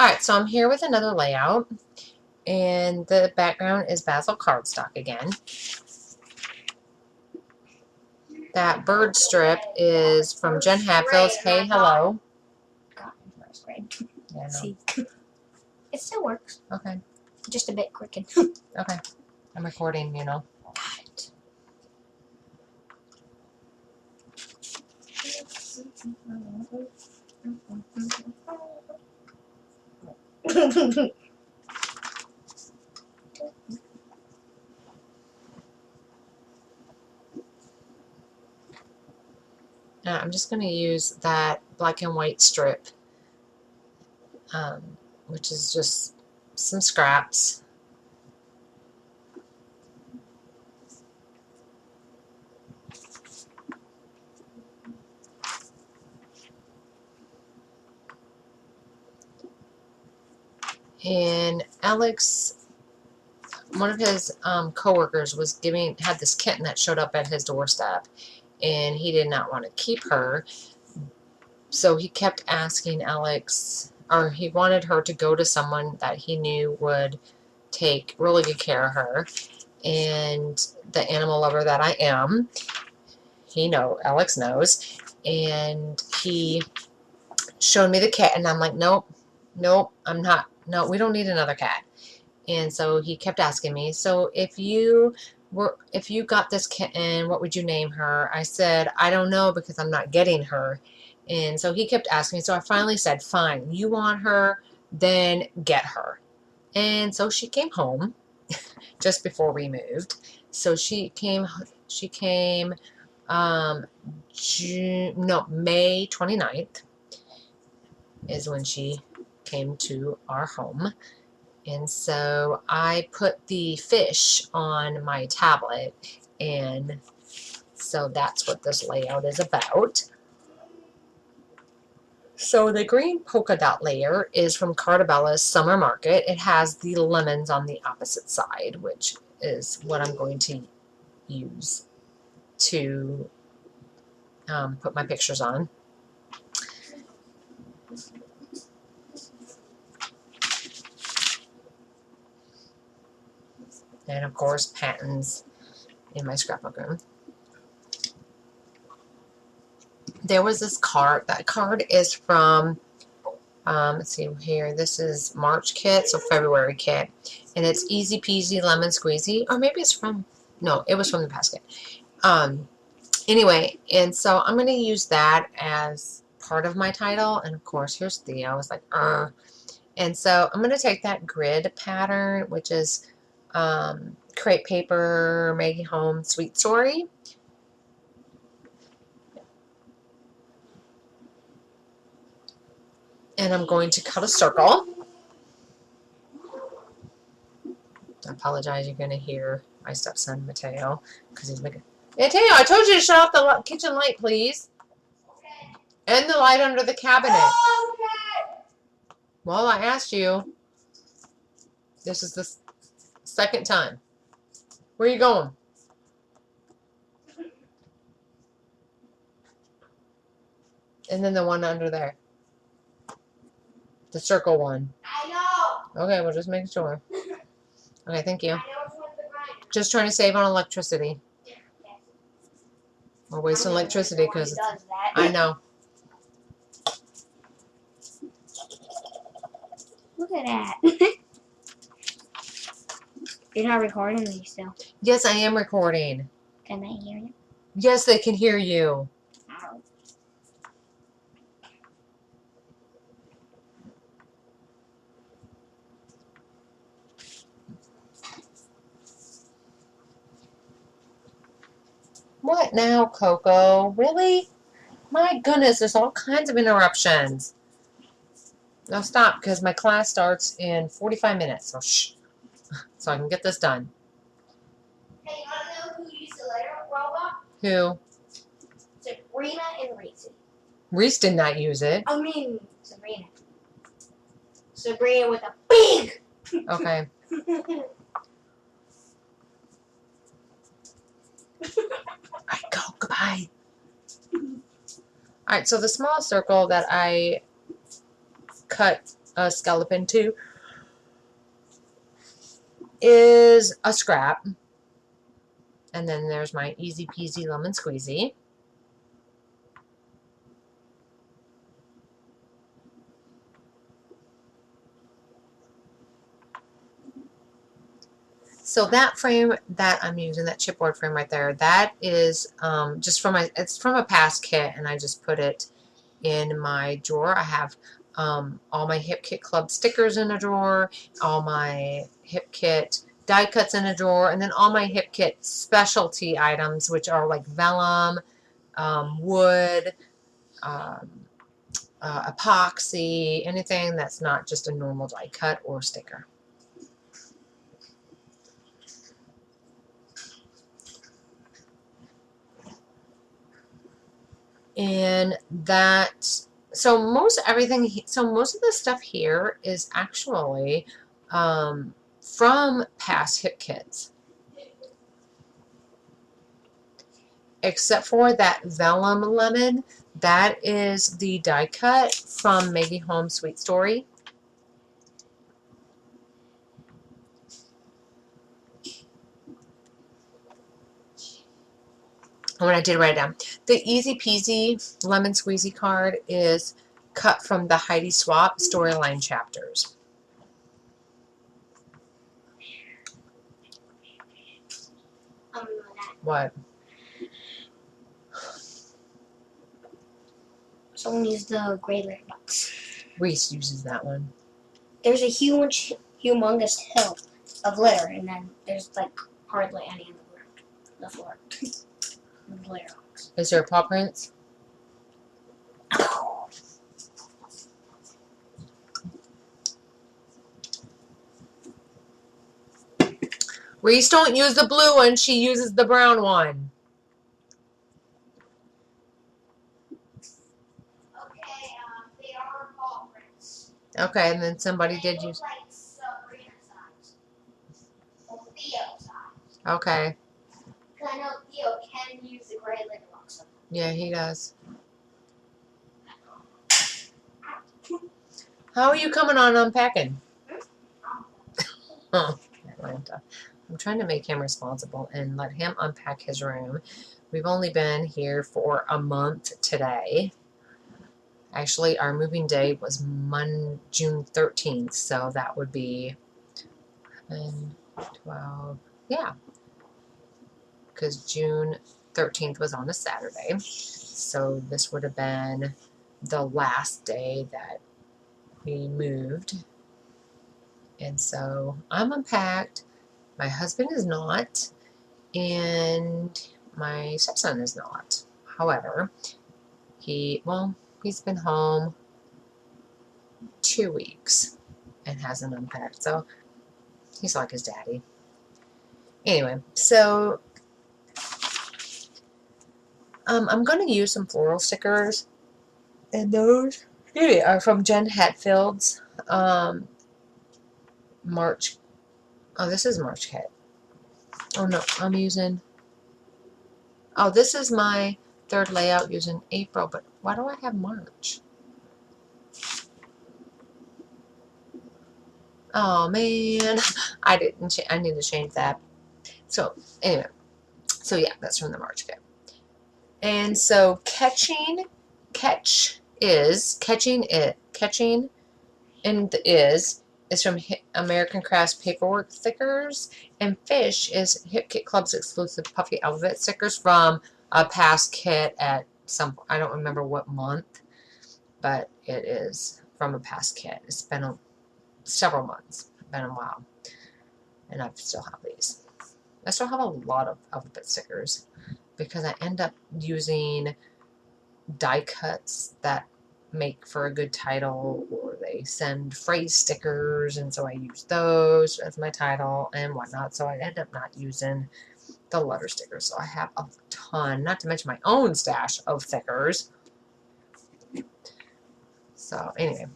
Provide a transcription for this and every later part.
Alright, so I'm here with another layout, and the background is basil cardstock again. That bird strip is from Jen Hadfield's Hey Hello. Got in first grade. Yeah, See, it still works. Okay. Just a bit crooked. Okay. I'm recording, you know. Got it. I'm just going to use that black and white strip, which is just some scraps. And Alex, one of his coworkers had this kitten that showed up at his doorstep, and he did not want to keep her, so he kept asking Alex, or he wanted her to go to someone that he knew would take really good care of her. And the animal lover that I am, Alex knows, and he showed me the cat, and I'm like, nope, I'm not, no, we don't need another cat. And so he kept asking me, so if you got this kitten, what would you name her? I said, I don't know, because I'm not getting her. And so he kept asking me, so I finally said, fine, you want her, then get her. And so she came home just before we moved. So she came May 29th is when she came to our home. And so I put the fish on my tablet, and so that's what this layout is about. So the green polka dot layer is from Cartabella's Summer Market. It has the lemons on the opposite side, which is what I'm going to use to put my pictures on. And of course, patterns in my scrapbook room. There was this card. That card is from, let's see here, this is March kit, so February kit. And it's Easy Peasy Lemon Squeezy. Or maybe it's from, no, it was from the past kit. Anyway, and so I'm going to use that as part of my title. And of course, here's Theo. I was like, And so I'm going to take that grid pattern, which is crepe paper, Maggie Home Sweet Story. And I'm going to cut a circle. I apologize, you're going to hear my stepson, Mateo, because he's making... Mateo, I told you to shut off the kitchen light, please. Okay. And the light under the cabinet. Oh, okay. Well, I asked you. This is the second time. Where are you going? And then the one under there. The circle one. I know. Okay, we'll just make sure. Okay, thank you. Just trying to save on electricity. We're wasting electricity because I know. Look at that. You're not recording me still. Yes, I am recording. Can they hear you? Yes, they can hear you. Ow. What now, Coco? Really? My goodness, there's all kinds of interruptions. Now stop, because my class starts in 45 minutes. So shh. So I can get this done. Hey, you want to know who used the letter robot? Who? Sabrina and Reese. Reese did not use it. I mean, Sabrina. Sabrina with a big. Okay. Alright, go. Goodbye. Alright, so the small circle that I cut skeleton to is a scrap. And then there's my Easy Peasy Lemon Squeezy. So that frame that I'm using, that chipboard frame right there, that is just from it's from a past kit, and I just put it in my drawer. I have all my Hip Kit Club stickers in a drawer, all my Hip Kit die cuts in a drawer, and then all my Hip Kit specialty items, which are like vellum, wood, epoxy, anything that's not just a normal die cut or sticker. And that, so most of the stuff here is actually from past Hip Kits, except for that vellum lemon. That is the die cut from Maybe Home Sweet Story. When I did write it down, the Easy Peasy Lemon Squeezy card is cut from the Heidi Swap storyline chapters. What? Someone used the gray litter box. Reese uses that one. There's a humongous hill of litter, and then there's like hardly any in the floor. The litter box. Is there paw prints? Reese don't use the blue one, she uses the brown one. Okay, they are paw prints. Okay, and then somebody did use. Like Sabrina size. Or Theo size. Okay. Because I know Theo can use the gray litter box sometimes. Yeah, he does. How are you coming on unpacking? Oh, Atlanta. I'm trying to make him responsible and let him unpack his room. We've only been here for a month today. Actually, our moving day was June 13th, so that would be 11, 12, yeah. Because June 13th was on a Saturday. So this would have been the last day that we moved. And so I'm unpacked. My husband is not, and my stepson is not. However, he's been home 2 weeks and hasn't unpacked, so he's like his daddy. Anyway, so I'm going to use some floral stickers, and those are from Jen Hatfield's March. Oh, this is March kit. Oh no, I'm using. Oh, this is my third layout using April, but why do I have March? Oh man, I didn't. I need to change that. So anyway, so yeah, that's from the March kit. And so catching is from American Crafts Paperwork stickers, and Fish is Hip Kit Club's exclusive Puffy Alphabet stickers from a past kit at some, I don't remember what month, but it is from a past kit. It's been several months, been a while, and I still have these. I still have a lot of alphabet stickers because I end up using die cuts that make for a good title, or they send phrase stickers, and so I use those as my title and whatnot. So I end up not using the letter stickers. So I have a ton, not to mention my own stash of stickers. So anyway,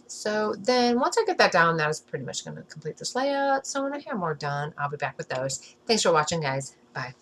so then once I get that down, that is pretty much going to complete this layout. So when I have more done, I'll be back with those. Thanks for watching, guys. Bye.